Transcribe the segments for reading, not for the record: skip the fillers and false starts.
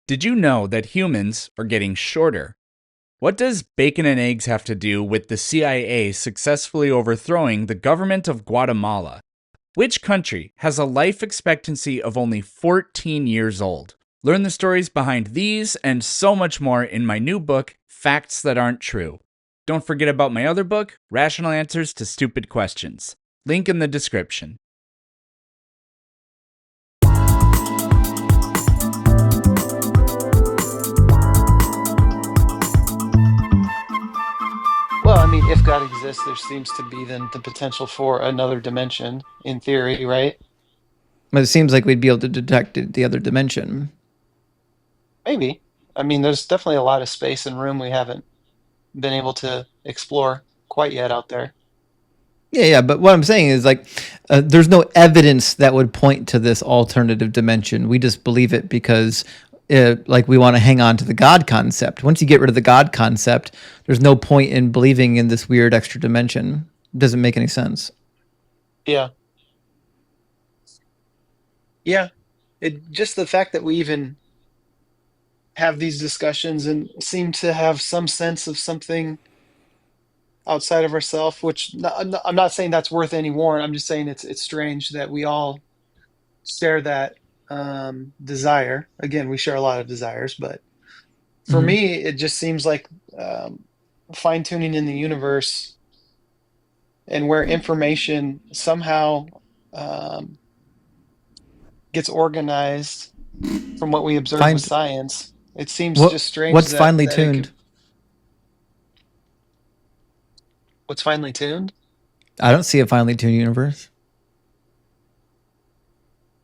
Did you know that humans are getting shorter? What does bacon and eggs have to do with the CIA successfully overthrowing the government of Guatemala? Which country has a life expectancy of only 14 years old? Learn the stories behind these and so much more in my new book, Facts That Aren't True. Don't forget about my other book, Rational Answers to Stupid Questions. Link in the description. Well, I mean, if God exists, there seems to be then the potential for another dimension in theory, right? But it seems like we'd be able to detect the other dimension. Maybe. I mean, there's definitely a lot of space and room we haven't been able to explore quite yet out there. Yeah. But what I'm saying is there's no evidence that would point to this alternative dimension. We just believe it because, we want to hang on to the God concept. Once you get rid of the God concept, there's no point in believing in this weird extra dimension. It doesn't make any sense. Yeah. Yeah. It just the fact that we even have these discussions and seem to have some sense of something outside of ourselves, which I'm not saying that's worth any warrant. I'm just saying it's strange that we all share that desire. Again, we share a lot of desires, but for Hmm. me, it just seems like fine tuning in the universe and where information somehow um, gets organized from what we observe with Find science. It seems what just strange what's that finely it could. tuned. What's finely tuned? I don't see a finely tuned universe.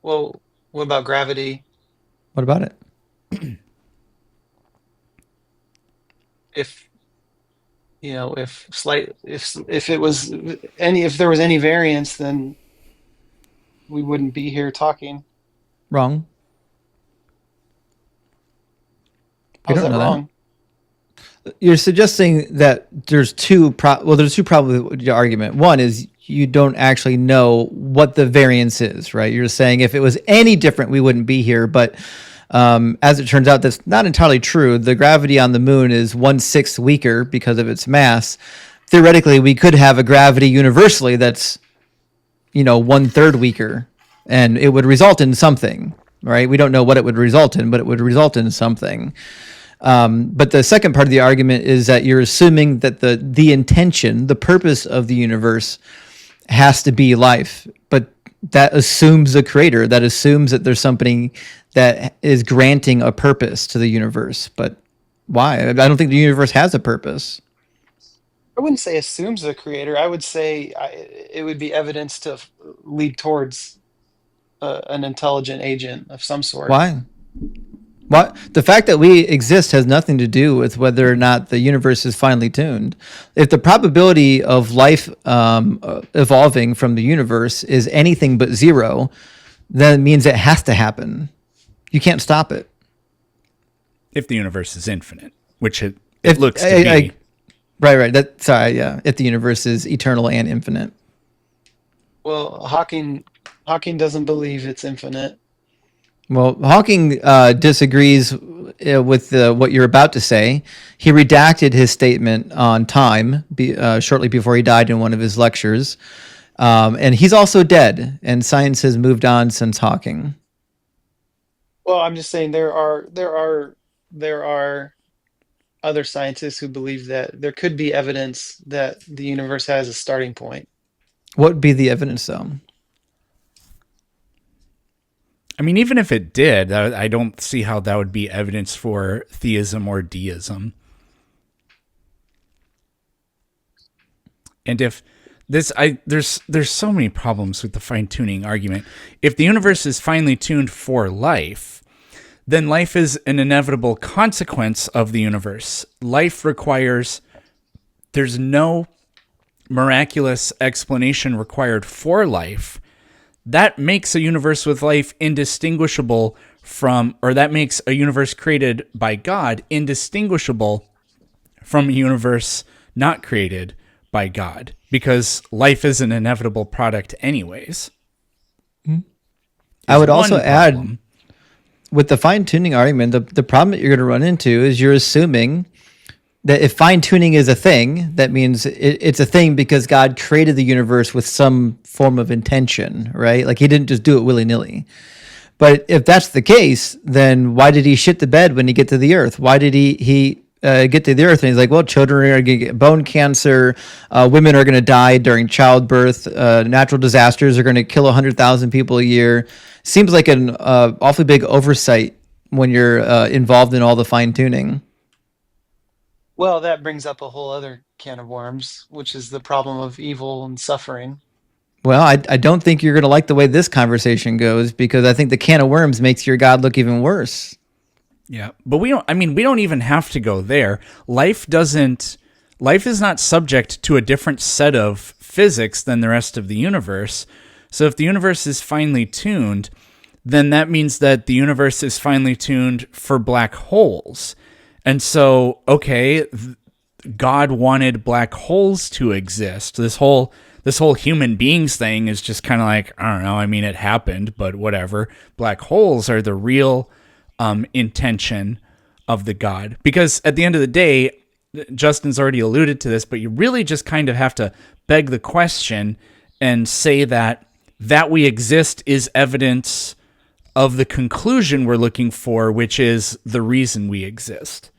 Well, what about gravity? What about it? If if slight, if it was any, if there was any variance, then we wouldn't be here talking. Wrong. We How's don't that know that. wrong? You're suggesting that there's two probably with your argument. One is you don't actually know what the variance is, right? You're saying if it was any different, we wouldn't be here. But as it turns out, that's not entirely true. The gravity on the moon is 1/6 weaker because of its mass. Theoretically, we could have a gravity universally that's 1/3 weaker, and it would result in something, right? We don't know what it would result in, but it would result in something. But the second part of the argument is that you're assuming that the intention, the purpose of the universe has to be life. But that assumes a creator. That assumes that there's something that is granting a purpose to the universe. But why? I don't think the universe has a purpose. I wouldn't say assumes the creator. I would say it would be evidence to lead towards an intelligent agent of some sort. Why? What the fact that we exist has nothing to do with whether or not the universe is finely tuned. If the probability of life evolving from the universe is anything but zero, then it means it has to happen. You can't stop it. If the universe is infinite, which it If looks to be. right. That sorry, yeah. If the universe is eternal and infinite. Well, Hawking doesn't believe it's infinite. Well, Hawking disagrees with what you're about to say. He redacted his statement on time shortly before he died in one of his lectures. And he's also dead, and science has moved on since Hawking. Well, I'm just saying there are other scientists who believe that there could be evidence that the universe has a starting point. What would be the evidence, though? I mean, even if it did, I don't see how that would be evidence for theism or deism. And if there's so many problems with the fine tuning argument. If the universe is finely tuned for life, then life is an inevitable consequence of the universe. Life requires, there's no miraculous explanation required for life. That makes a universe with life indistinguishable from, or that makes a universe created by God indistinguishable from a universe not created by God, because life is an inevitable product anyways. I would One also add problem. with the fine tuning argument, the problem that you're going to run into is you're assuming that if fine tuning is a thing, that means it's a thing because God created the universe with some form of intention, right? Like he didn't just do it willy nilly. But if that's the case, then why did he shit the bed when he get to the earth? Why did he get to the earth and he's like, well, children are going to get bone cancer, women are going to die during childbirth, natural disasters are going to kill 100,000 people a year. Seems like an awfully big oversight when you're involved in all the fine tuning. Well, that brings up a whole other can of worms, which is the problem of evil and suffering. Well, I don't think you're going to like the way this conversation goes because I think the can of worms makes your God look even worse. Yeah, but we don't even have to go there. Life is not subject to a different set of physics than the rest of the universe. So if the universe is finely tuned, then that means that the universe is finely tuned for black holes. And so, okay, God wanted black holes to exist. This whole human beings thing is just kind of like, I don't know, I mean, it happened, but whatever. Black holes are the real intention of the God. Because at the end of the day, Justin's already alluded to this, but you really just kind of have to beg the question and say that we exist is evidence of the conclusion we're looking for, which is the reason we exist.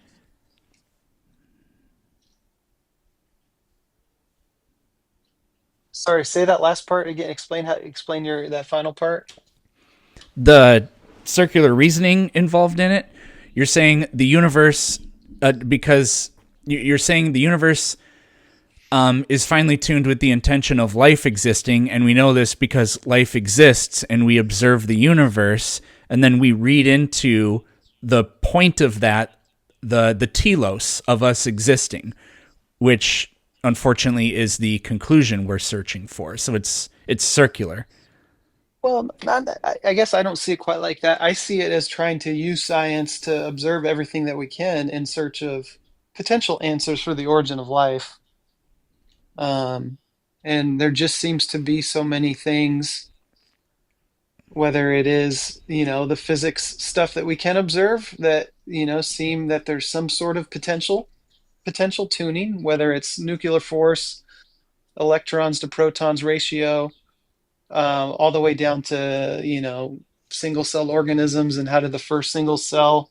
Sorry, say that last part again. Explain that final part. The circular reasoning involved in it. You're saying the universe, because you're saying the universe is finely tuned with the intention of life existing, and we know this because life exists, and we observe the universe, and then we read into the point of that, the telos of us existing, which unfortunately is the conclusion we're searching for. So it's circular. Well, I guess I don't see it quite like that. I see it as trying to use science to observe everything that we can in search of potential answers for the origin of life. Um, and there just seems to be so many things, whether it is, the physics stuff that we can observe that, seem that there's some sort of potential tuning, whether it's nuclear force, electrons to protons ratio, all the way down to single cell organisms and how did the first single cell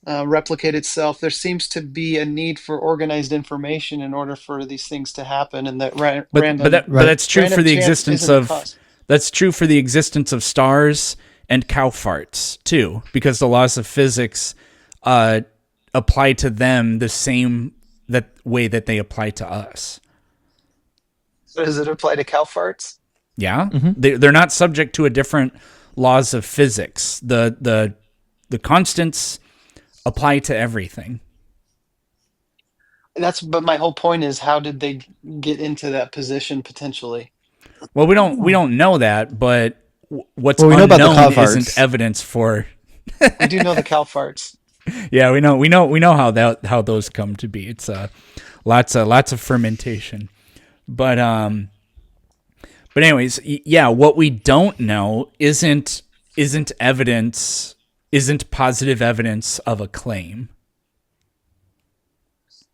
replicate itself. There seems to be a need for organized information in order for these things to happen, and that But that's true for random the chance existence isn't a of cause. that's true for the existence of stars and cow farts too, because the laws of physics apply to them the same that way that they apply to us. So does it apply to cow farts? Yeah, they're not subject to a different laws of physics. The constants apply to everything. But my whole point is, how did they get into that position potentially? Well, we don't know that, but what's Well, we know about the unknown cow isn't farts. evidence for. We do know the cow farts. Yeah, we know how those come to be. It's lots of fermentation, but anyways, yeah, what we don't know isn't evidence, isn't positive evidence of a claim.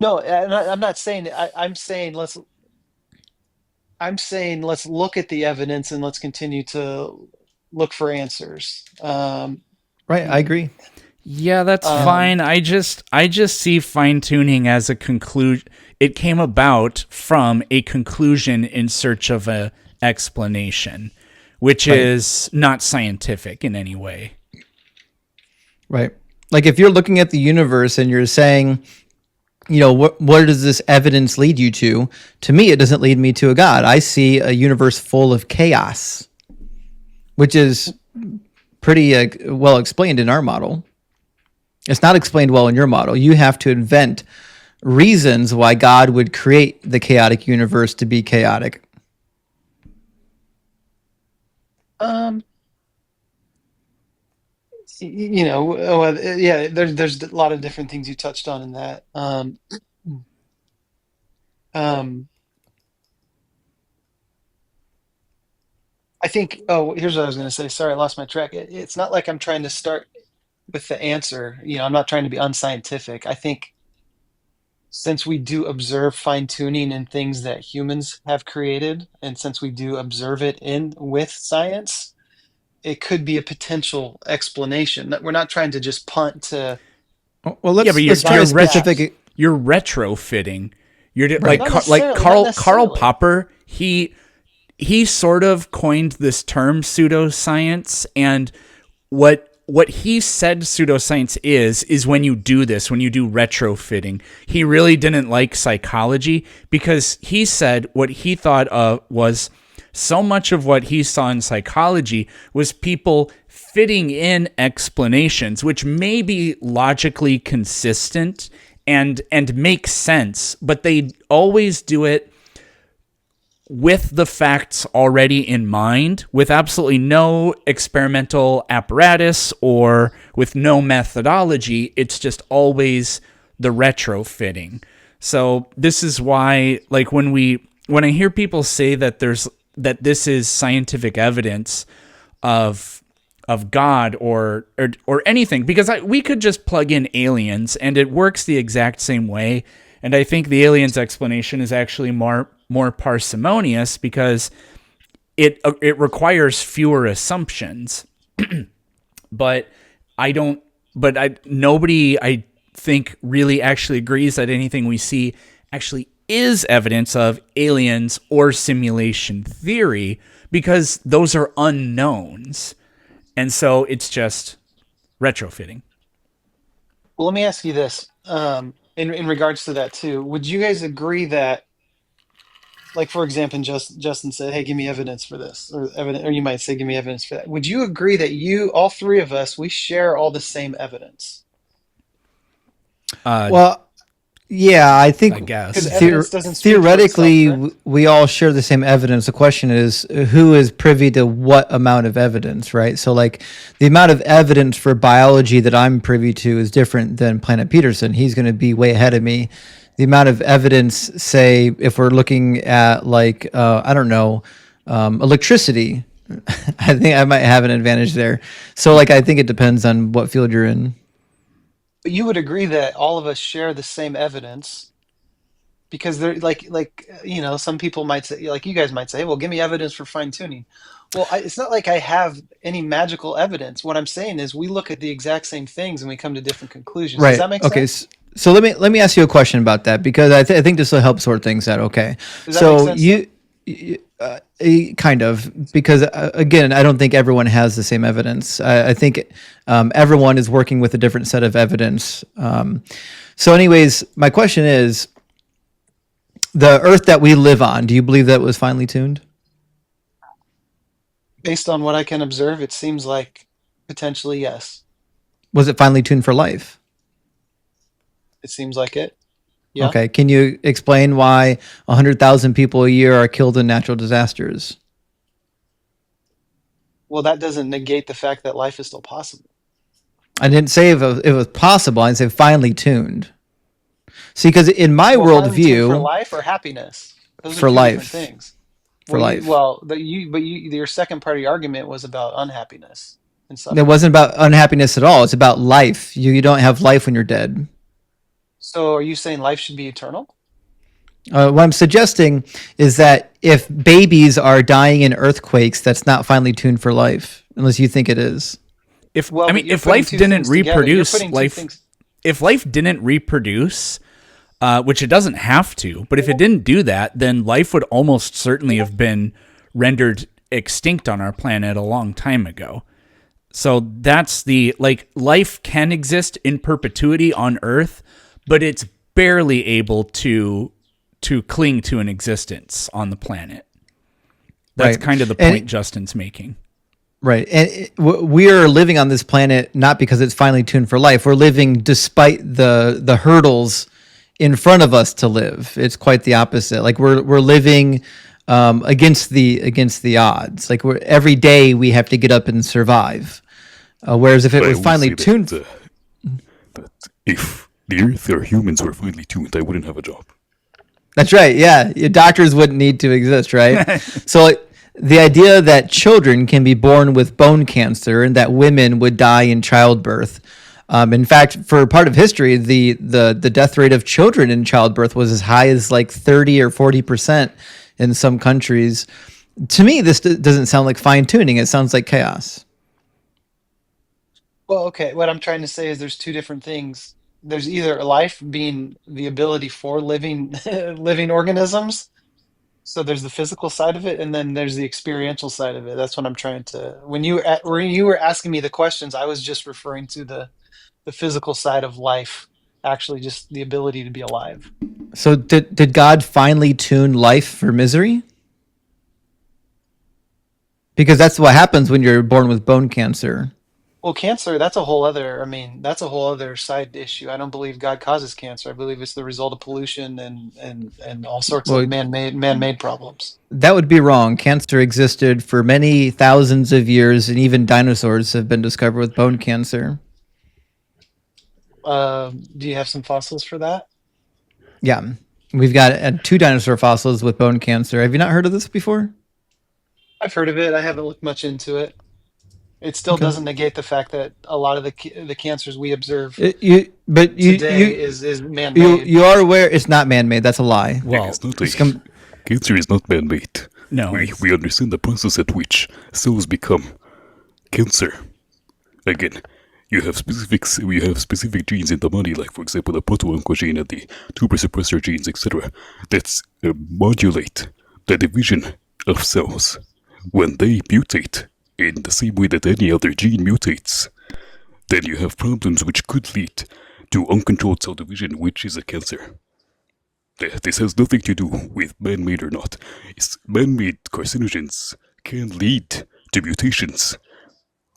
No, I'm not saying. I'm saying let's look at the evidence and let's continue to look for answers. Right, I agree. Yeah, that's Um, fine. I just see fine tuning as a conclusion. It came about from a conclusion in search of a explanation, which Right. is not scientific in any way. Right. Like if you're looking at the universe and you're saying, what does this evidence lead you to? To me, it doesn't lead me to a God. I see a universe full of chaos, which is pretty well explained in our model. It's not explained well in your model. You have to invent reasons why God would create the chaotic universe to be chaotic. um, yeah. There's a lot of different things you touched on in that. Um, I think. Oh, here's what I was going to say. Sorry, I lost my track. It's not like I'm trying to start. with the answer. I'm not trying to be unscientific. I think since we do observe fine tuning in things that humans have created, and since we do observe it in with science, it could be a potential explanation. That we're not trying to just punt to Well, Yeah, but let's try a divine facts. specific. you're retrofitting. Like Not like necessarily. Not Karl necessarily. Popper. He sort of coined this term pseudoscience, and what he said pseudoscience is when you do this, when you do retrofitting. He really didn't like psychology because he said what he thought of was so much of what he saw in psychology was people fitting in explanations which may be logically consistent and make sense, but they always do it with the facts already in mind, with absolutely no experimental apparatus or with no methodology. It's just always the retrofitting. So this is why, like, when I hear people say that this is scientific evidence of God or anything, because we could just plug in aliens and it works the exact same way. And I think the aliens explanation is actually more parsimonious because it requires fewer assumptions. But nobody, I think, really actually agrees that anything we see actually is evidence of aliens or simulation theory, because those are unknowns. And so it's just retrofitting. Well, let me ask you this. In regards to that too, would you guys agree that, like, for example, Justin said, "Hey, give me evidence for this," or evidence, or you might say, "Give me evidence for that." Would you agree that all three of us, we share all the same evidence? Well, yeah, I think I Because guess. evidence doesn't speak for itself, theoretically correct? we all share the same evidence. The question is who is privy to what amount of evidence, right? So, like, the amount of evidence for biology that I'm privy to is different than Planet Peterson. He's going to be way ahead of me. The amount of evidence, say, if we're looking at, like, I don't know, electricity, I think I might have an advantage there. So, like, I think it depends on what field you're in. But you would agree that all of us share the same evidence because they're some people might say, like you guys might say, well, give me evidence for fine tuning. Well, it's not like I have any magical evidence. What I'm saying is we look at the exact same things and we come to different conclusions. Does Right. that make Okay. sense? So let me ask you a question about that, because I think this will help sort things out. Okay. Does that make So sense though? kind of, because again, I don't think everyone has the same evidence. I think everyone is working with a different set of evidence. So, anyways, my question is: the Earth that we live on, do you believe that was finely tuned? Based on what I can observe, it seems like potentially yes. Was it finely tuned for life? It seems like it. Yeah. Okay. Can you explain why 100,000 people a year are killed in natural disasters? Well, that doesn't negate the fact that life is still possible. I didn't say if it was possible. I said finely tuned. See, because in my Well, finally tuned for worldview, life or happiness? Those are for two different life, things. for Well, life. your second part of your argument was about unhappiness and It suffering. wasn't about unhappiness at all. It's about life. You don't have life when you're dead. So, are you saying life should be eternal? What I'm suggesting is that if babies are dying in earthquakes, that's not finely tuned for life, unless you think it is. Well, but you're If putting life two didn't things together. You're reproduce, putting two things. if life didn't reproduce, which it doesn't have to, but if it didn't do that, then life would almost certainly have been rendered extinct on our planet a long time ago. So that's life can exist in perpetuity on Earth, but it's barely able to cling to an existence on the planet. That's Right. kind of the And- point Justin's making. Right. And we are living on this planet not because it's finely tuned for life. We're living despite the hurdles in front of us to live. It's quite the opposite. Like we're living against the odds. Like every day we have to get up and survive. Whereas if it I was would finely say that, tuned, that if the Earth or humans were finely tuned, I wouldn't have a job. that's right. Yeah, your doctors wouldn't need to exist, right? So like, the idea that children can be born with bone cancer and that women would die in childbirth, In fact, for part of history, the death rate of children in childbirth was as high as like 30 or 40% in some countries. To me, this doesn't sound like fine tuning. It sounds like chaos. Well, okay. What I'm trying to say is there's two different things. There's either life being the ability for living living organisms. So there's the physical side of it, and then there's the experiential side of it. That's what I'm trying to. When you were asking me the questions, I was just referring to the physical side of life, actually just the ability to be alive. So did God finally tune life for misery? Because that's what happens when you're born with bone cancer. Well, cancer, that's a whole other, I mean, that's a whole other side issue. I don't believe God causes cancer. I believe it's the result of pollution and all sorts Well, of man-made problems. that would be wrong. Cancer existed for many thousands of years, and even dinosaurs have been discovered with bone cancer. Do you have some fossils for that? Yeah. We've got 2 dinosaur fossils with bone cancer. Have you not heard of this before? I've heard of it. I haven't looked much into it. It still Okay. doesn't negate the fact that a lot of the cancers we observe You today is man-made. you are aware it's not man-made. That's a lie. Well, It's not It's a, com- cancer is not man-made. no. We understand the process at which cells become cancer. Again, you have specific genes in the body, like for example the proto-oncogene and the tumor suppressor genes, etc., that modulate the division of cells. When they mutate in the same way that any other gene mutates, then you have problems which could lead to uncontrolled cell division, which is a cancer. This has nothing to do with man-made or not. Man-made carcinogens can lead to mutations,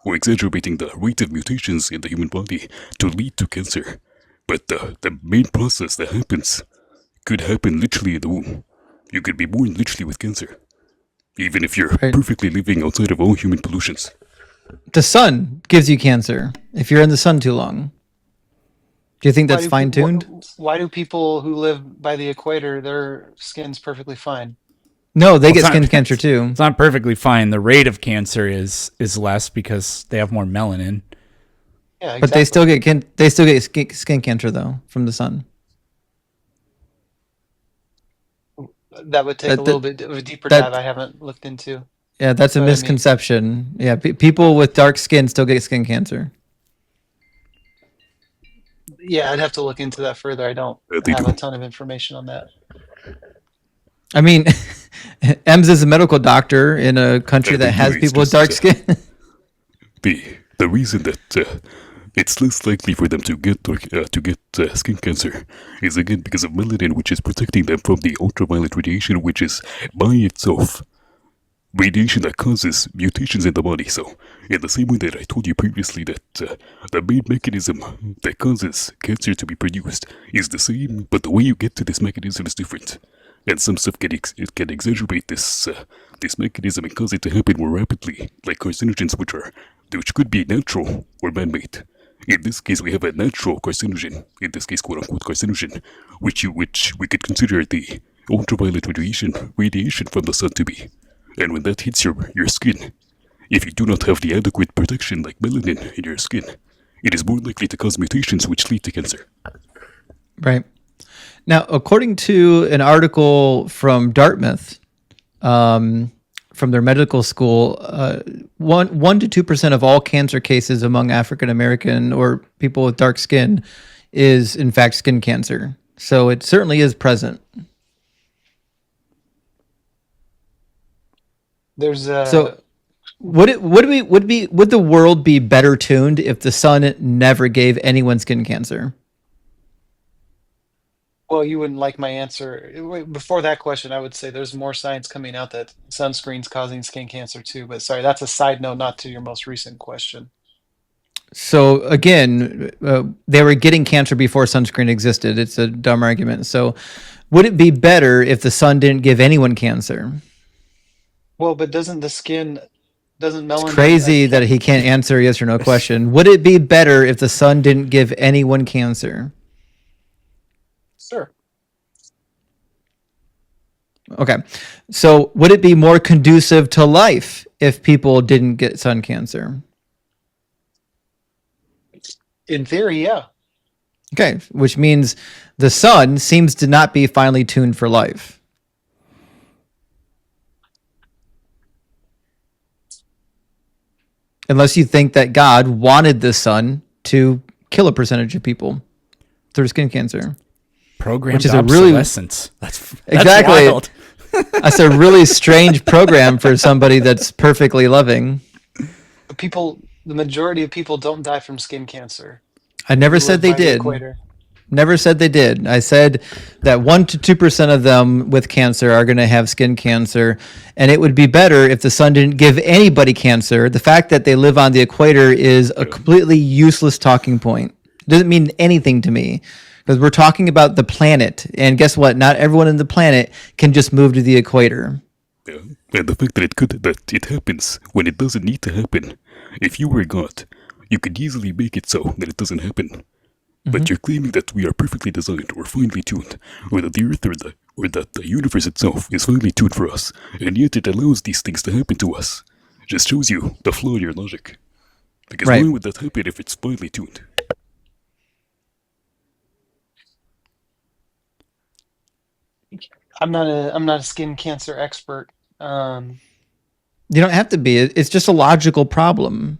or exacerbating the rate of mutations in the human body to lead to cancer. But the main process that happens could happen literally in the womb. You could be born literally with cancer, even if you're Right. perfectly living outside of all human pollutions. The sun gives you cancer if you're in the sun too long. Do you think that's fine-tuned? Why do people who live by the equator, their skin's perfectly fine? No, they get it's skin not- cancer too. It's not perfectly fine. The rate of cancer is less because they have more melanin. Yeah, exactly. But they still get skin cancer though from the sun. That would take That- a little bit of a deeper that- dive I haven't looked into. Yeah, that's a But I mean- misconception. Yeah, people with dark skin still get skin cancer. Yeah, I'd have to look into that further. I don't They have do. a ton of information on that. I mean, Ems is a medical doctor in a country that has Anyways, people with just, dark skin. The reason that it's less likely for them to get skin cancer is again because of melanin, which is protecting them from the ultraviolet radiation, which is by itself radiation that causes mutations in the body. So, in the same way that I told you previously that the main mechanism that causes cancer to be produced is the same, but the way you get to this mechanism is different. And some stuff can exacerbate this mechanism and cause it to happen more rapidly, like carcinogens, which could be natural or man-made. In this case, we have a natural carcinogen, in this case, quote-unquote carcinogen, which we could consider the ultraviolet radiation from the sun to be. And when that hits your skin, if you do not have the adequate protection like melanin in your skin, it is more likely to cause mutations which lead to cancer. Right. Now, according to an article from Dartmouth, from their medical school, 1 to 2% of all cancer cases among African American or people with dark skin is in fact skin cancer. So it certainly is present. There's So would the world be better tuned if the sun never gave anyone skin cancer? well, you wouldn't like my answer. Before that question, I would say there's more science coming out that sunscreen's causing skin cancer too. But sorry, that's a side note, not to your most recent question. So again, they were getting cancer before sunscreen existed. It's a dumb argument. So would it be better if the sun didn't give anyone cancer? Well, but doesn't melanin? It's crazy that he can't answer a yes or no question. Would it be better if the sun didn't give anyone cancer? Sure. Okay. So would it be more conducive to life if people didn't get sun cancer? In theory, yeah. Okay, which means the sun seems to not be finely tuned for life. Unless you think that God wanted the sun to kill a percentage of people through skin cancer. Programmed Which is a really- obsolescence. That's Exactly. wild. That's a really strange program for somebody that's perfectly loving. The majority of people don't die from skin cancer. I never Who said live they by the did. equator. Never said they did. I said that 1 to 2% of them with cancer are going to have skin cancer, and it would be better if the sun didn't give anybody cancer. The fact that they live on the equator is a completely useless talking point. It doesn't mean anything to me because we're talking about the planet, and guess what? Not everyone on the planet can just move to the equator. Yeah. And the fact that it happens when it doesn't need to happen. If you were God, you could easily make it so that it doesn't happen. But you're claiming that we are perfectly designed or finely tuned, or that the Earth or that the universe itself is finely tuned for us, and yet it allows these things to happen to us. Just shows you the flaw in your logic. Because Right. why would that happen if it's finely tuned? I'm not a skin cancer expert. You don't have to be. It's just a logical problem.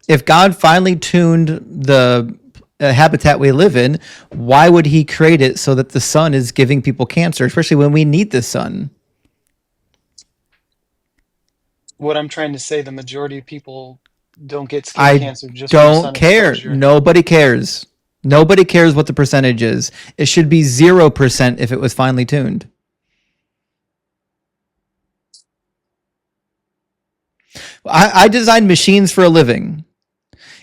If God finely tuned the habitat we live in, why would he create it so that the sun is giving people cancer, especially when we need the sun? What I'm trying to say, the majority of people don't get skin I cancer just from don't sun care. exposure. Nobody cares. Nobody cares what the percentage is. It should be 0% if it was finely tuned. I design machines for a living.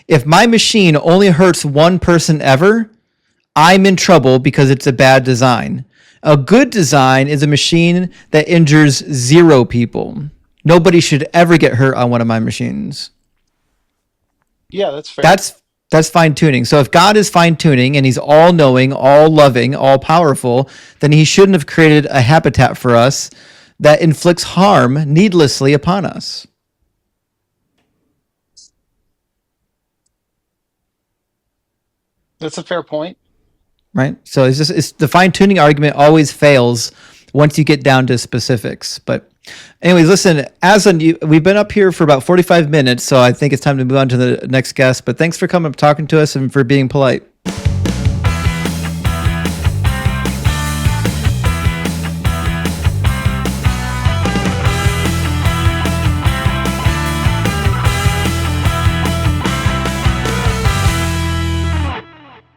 If my machine only hurts one person ever, I'm in trouble because it's a bad design. A good design is a machine that injures 0 people. Nobody should ever get hurt on one of my machines. Yeah, that's fair. That's fine tuning. So if God is fine tuning and he's all knowing, all loving, all powerful, then he shouldn't have created a habitat for us that inflicts harm needlessly upon us. That's a fair point. Right? So it's the fine tuning argument always fails once you get down to specifics. But anyways, listen, we've been up here for about 45 minutes, so I think it's time to move on to the next guest. But thanks for coming up talking to us and for being polite.